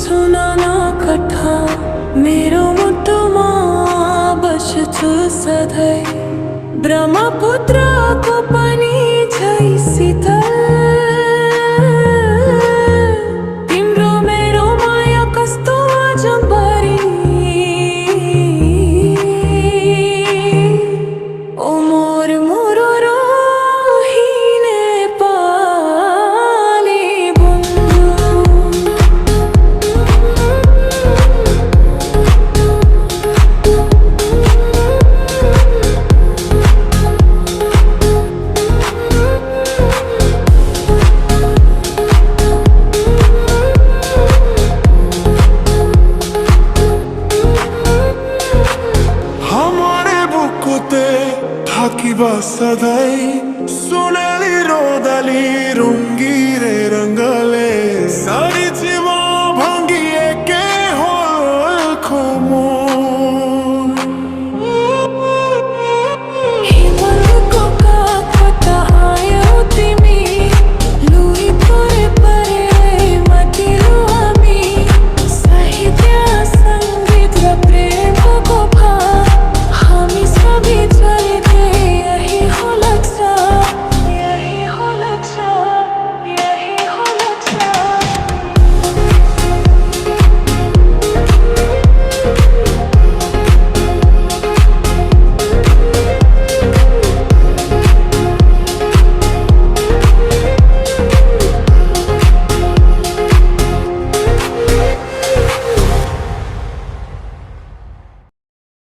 सुनाना कथा मेरो मुटुमा बस्छु सधैँ ब्रह्मपुत्रको पनि झै शीतल तिम्रो मेरो माया कस्तो अजम्बरी ओ मोर मोरो रोहिने पाले থাকিবা সদাই সোনালি রোদালি রঙ্গিরে রঙ্গলে